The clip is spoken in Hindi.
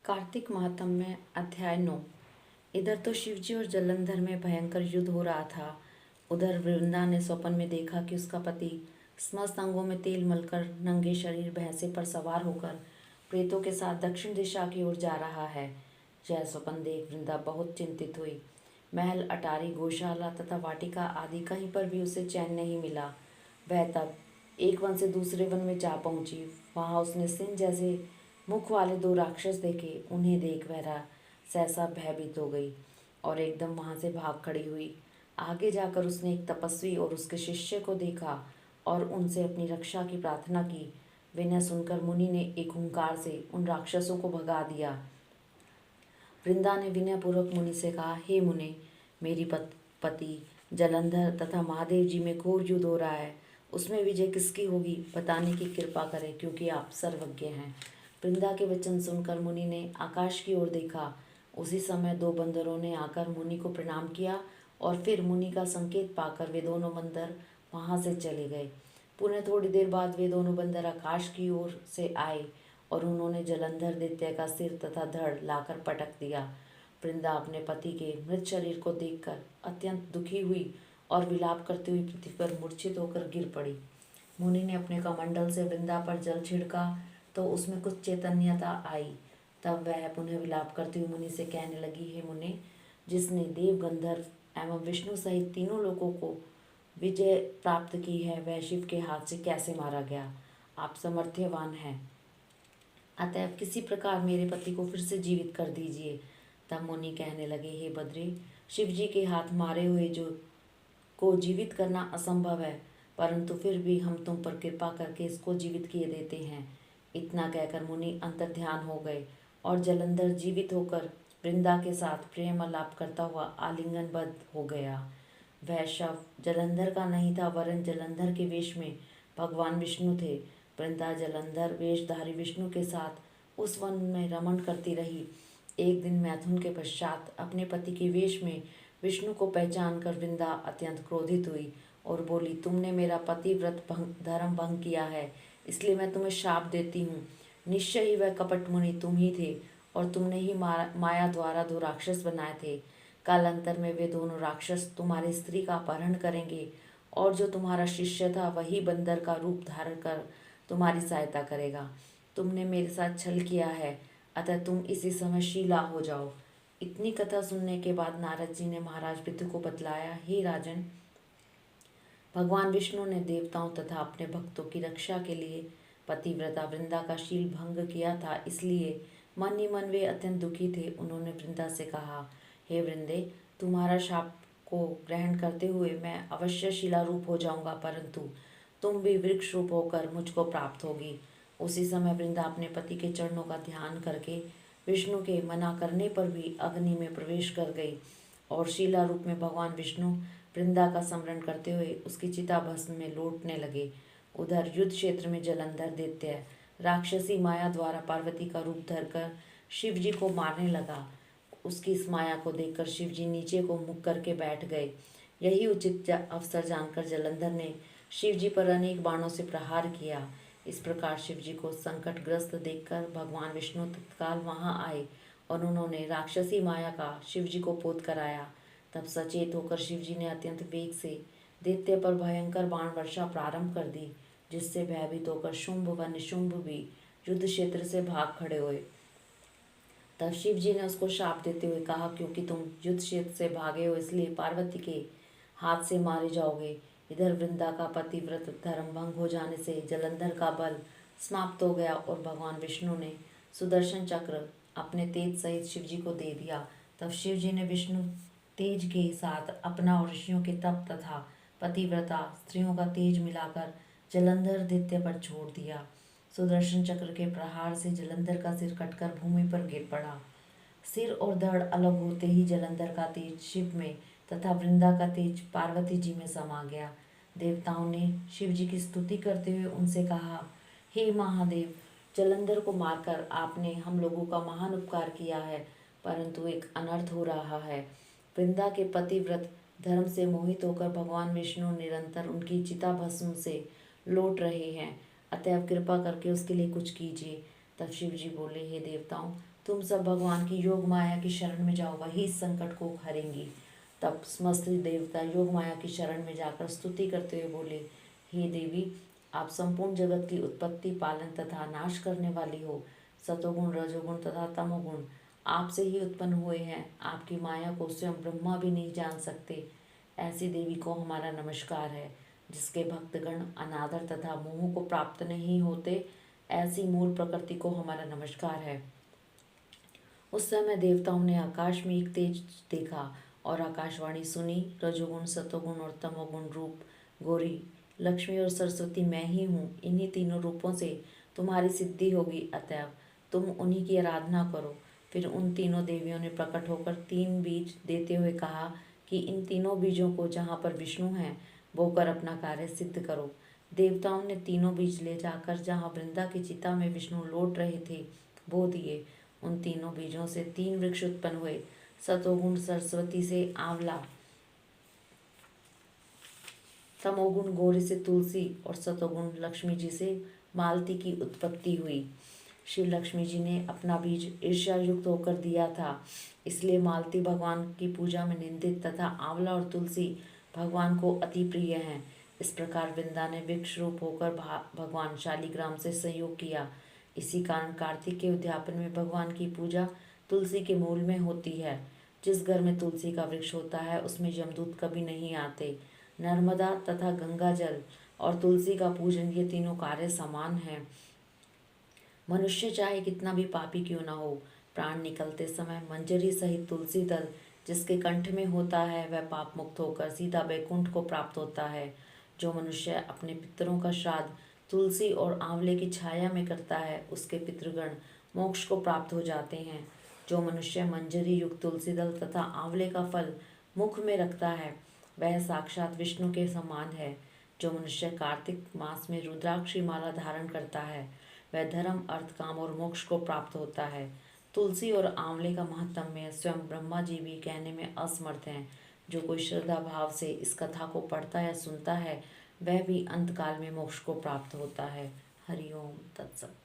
कार्तिक महात्म्य अध्याय 9। इधर तो शिवजी और जलंधर में भयंकर युद्ध हो रहा था। उधर वृंदा ने स्वप्न में देखा कि उसका पति समस्त अंगों में तेल मलकर नंगे शरीर भैंसे पर सवार होकर प्रेतों के साथ दक्षिण दिशा की ओर जा रहा है। यह स्वप्न देख वृंदा बहुत चिंतित हुई। महल, अटारी, गौशाला तथा वाटिका आदि कहीं पर भी उसे चैन नहीं मिला। वह तब एक वन से दूसरे वन में जा पहुंची। वहां उसने सिंह जैसे मुख वाले दो राक्षस देखे। उन्हें देख वह सहसा भयभीत हो गई और एकदम वहां से भाग खड़ी हुई। आगे जाकर उसने एक तपस्वी और उसके शिष्य को देखा और उनसे अपनी रक्षा की प्रार्थना की। विनय सुनकर मुनि ने एक हुंकार से उन राक्षसों को भगा दिया। वृंदा ने विनयपूर्वक मुनि से कहा, हे मुने, मेरी पति जलंधर तथा महादेव जी में घोर युद्ध हो रहा है। उसमें विजय किसकी होगी, बताने की कृपा करें, क्योंकि आप सर्वज्ञ हैं। वृंदा के वचन सुनकर मुनि ने आकाश की ओर देखा। उसी समय दो बंदरों ने आकर मुनि को प्रणाम किया और फिर मुनि का संकेत पाकर वे दोनों बंदर वहां से चले गए। पुनः थोड़ी देर बाद वे दोनों बंदर आकाश की ओर से आए और उन्होंने जलंधर दैत्य का सिर तथा धड़ लाकर पटक दिया। वृंदा अपने पति के मृत शरीर को देखकर अत्यंत दुखी हुई और विलाप करती हुई पृथ्वी पर मूर्छित होकर गिर पड़ी। मुनि ने अपने कमंडल से वृंदा पर जल छिड़का तो उसमें कुछ चैतन्यता आई। तब वह पुनः विलाप करती हुई मुनि से कहने लगी, हे मुने, जिसने देव, गंधर्व एवं विष्णु सहित तीनों लोगों को विजय प्राप्त की है, वह शिव के हाथ से कैसे मारा गया। आप समर्थ्यवान हैं, अतएव किसी प्रकार मेरे पति को फिर से जीवित कर दीजिए। तब मुनि कहने लगे, हे बद्री, शिव जी के हाथ मारे हुए जो को जीवित करना असंभव है, परंतु फिर भी हम तुम पर कृपा करके इसको जीवित किए देते हैं। इतना कहकर मुनि अंतर्ध्यान हो गए और जलंधर जीवित होकर वृंदा के साथ प्रेम आलाप करता हुआ आलिंगनबद्ध हो गया। वह शव जलंधर का नहीं था, वरन जलंधर के वेश में भगवान विष्णु थे। वृंदा जलंधर वेशधारी विष्णु के साथ उस वन में रमण करती रही। एक दिन मैथुन के पश्चात अपने पति के वेश में विष्णु को पहचान कर वृंदा अत्यंत क्रोधित हुई और बोली, तुमने मेरा पतिव्रत धर्म भंग किया है, इसलिए मैं तुम्हें शाप देती हूँ। निश्चय ही वह कपट मुनि तुम ही थे और तुमने ही माया द्वारा दो राक्षस बनाए थे। कालांतर में वे दोनों राक्षस तुम्हारी स्त्री का अपहरण करेंगे और जो तुम्हारा शिष्य था वही बंदर का रूप धारण कर तुम्हारी सहायता करेगा। तुमने मेरे साथ छल किया है, अतः तुम इसी समय शीला हो जाओ। इतनी कथा सुनने के बाद नारद जी ने महाराज पृथु को बतलाया, हे राजन, भगवान विष्णु ने देवताओं तथा अपने भक्तों की रक्षा के लिए पतिव्रता वृंदा का शील भंग किया था, इसलिए मन ही मन वे अत्यंत दुखी थे। उन्होंने वृंदा से कहा, हे वृंदे, तुम्हारा शाप को ग्रहण करते हुए मैं अवश्य शिलारूप हो जाऊंगा, परंतु तुम भी वृक्ष रूप होकर मुझको प्राप्त होगी। उसी समय वृंदा अपने पति के चरणों का ध्यान करके विष्णु के मना करने पर भी अग्नि में प्रवेश कर गई और शीला रूप में भगवान विष्णु वृंदा का स्मरण करते हुए उसकी चिता भस्म में लौटने लगे। उधर युद्ध क्षेत्र में जलंधर दैत्य राक्षसी माया द्वारा पार्वती का रूप धरकर शिव जी को मारने लगा। उसकी इस माया को देखकर शिव जी नीचे को मुख करके बैठ गए। यही उचित अवसर जानकर जलंधर ने शिव जी पर अनेक बाणों से प्रहार किया। इस प्रकार शिव जी को संकटग्रस्त देखकर भगवान विष्णु तत्काल वहां आए और उन्होंने राक्षसी माया का शिव जी को पोत कराया। तब सचेत होकर शिव जी ने अत्यंत वेग से दैत्य पर भयंकर बाण वर्षा प्रारंभ कर दी, जिससे भयभीत होकर शुंभ व निशुंभ भी युद्ध क्षेत्र से भाग खड़े हुए। तब शिव जी ने उसको शाप देते हुए कहा, क्योंकि तुम युद्ध क्षेत्र से भागे हो, इसलिए पार्वती के हाथ से मारे जाओगे। इधर वृंदा का पतिव्रत धर्म भंग हो जाने से जलंधर का बल समाप्त हो गया और भगवान विष्णु ने सुदर्शन चक्र अपने तेज सहित शिव जी को दे दिया। तब शिव जी ने विष्णु तेज के साथ अपना और ऋषियों के तप तथा पतिव्रता स्त्रियों का तेज मिलाकर जलंधर दैत्य पर छोड़ दिया। सुदर्शन चक्र के प्रहार से जलंधर का सिर कटकर भूमि पर गिर पड़ा। सिर और धड़ अलग होते ही जलंधर का तेज शिव में तथा वृंदा का तेज पार्वती जी में समा गया। देवताओं ने शिव जी की स्तुति करते हुए उनसे कहा, हे महादेव, जलंधर को मारकर आपने हम लोगों का महान उपकार किया है, परंतु एक अनर्थ हो रहा है। वृंदा के पतिव्रत धर्म से मोहित होकर भगवान विष्णु निरंतर उनकी चिता भस्म से लौट रहे हैं, अतएव कृपा करके उसके लिए कुछ कीजिए। तब शिव जी बोले, हे देवताओं, तुम सब भगवान की योग माया की शरण में जाओ, वही इस संकट को हरेंगी। तब समस्त देवता योग माया की शरण में जाकर स्तुति करते हुए बोले, हे देवी, आप संपूर्ण जगत की उत्पत्ति, पालन तथा नाश करने वाली हो। सतोगुण, रजोगुण तथा तमोगुण आपसे ही उत्पन्न हुए हैं। आपकी माया को स्वयं ब्रह्मा भी नहीं जान सकते। ऐसी देवी को हमारा नमस्कार है। जिसके भक्तगण अनादर तथा मोह को प्राप्त नहीं होते, ऐसी मूल प्रकृति को हमारा नमस्कार है। उस समय देवताओं ने आकाश में एक तेज देखा और आकाशवाणी सुनी, रजोगुण, सतोगुण और तमोगुण रूप गौरी, लक्ष्मी और सरस्वती मैं ही हूँ। इन्हीं तीनों रूपों से तुम्हारी सिद्धि होगी, अतएव तुम उन्हीं की आराधना करो। फिर उन तीनों देवियों ने प्रकट होकर 3 बीज देते हुए कहा कि इन तीनों बीजों को जहाँ पर विष्णु हैं बोकर अपना कार्य सिद्ध करो। देवताओं ने तीनों बीज ले जाकर जहाँ वृंदा की चिता में विष्णु लौट रहे थे बो दिए। उन तीनों बीजों से 3 वृक्ष उत्पन्न हुए। सतोगुण सरस्वती से आंवला, तमोगुण गौरी से तुलसी और सतोगुण लक्ष्मी जी से मालती की उत्पत्ति हुई। श्री लक्ष्मी जी ने अपना बीज ईर्ष्या युक्त होकर दिया था, इसलिए मालती भगवान की पूजा में निंदित तथा आंवला और तुलसी भगवान को अति प्रिय हैं। इस प्रकार वृंदा ने वृक्ष रूप होकर भगवान शालिग्राम से संयोग किया। इसी कारण कार्तिक के उद्यापन में भगवान की पूजा तुलसी के मूल में होती है। जिस घर में तुलसी का वृक्ष होता है उसमें यमदूत कभी नहीं आते। नर्मदा तथा गंगा जल और तुलसी का पूजन, ये तीनों कार्य समान हैं। मनुष्य चाहे कितना भी पापी क्यों न हो, प्राण निकलते समय मंजरी सहित तुलसी दल जिसके कंठ में होता है वह पाप मुक्त होकर सीधा वैकुंठ को प्राप्त होता है। जो मनुष्य अपने पितरों का श्राद्ध तुलसी और आंवले की छाया में करता है उसके पितृगण मोक्ष को प्राप्त हो जाते हैं। जो मनुष्य मंजरी युक्त तुलसी दल तथा आंवले का फल मुख में रखता है वह साक्षात विष्णु के समान है। जो मनुष्य कार्तिक मास में रुद्राक्षी माला धारण करता है वह धर्म, अर्थ, काम और मोक्ष को प्राप्त होता है। तुलसी और आंवले का महात्म्य स्वयं ब्रह्मा जी भी कहने में असमर्थ हैं। जो कोई श्रद्धा भाव से इस कथा को पढ़ता या सुनता है वह भी अंतकाल में मोक्ष को प्राप्त होता है। हरि ओम तत्सत।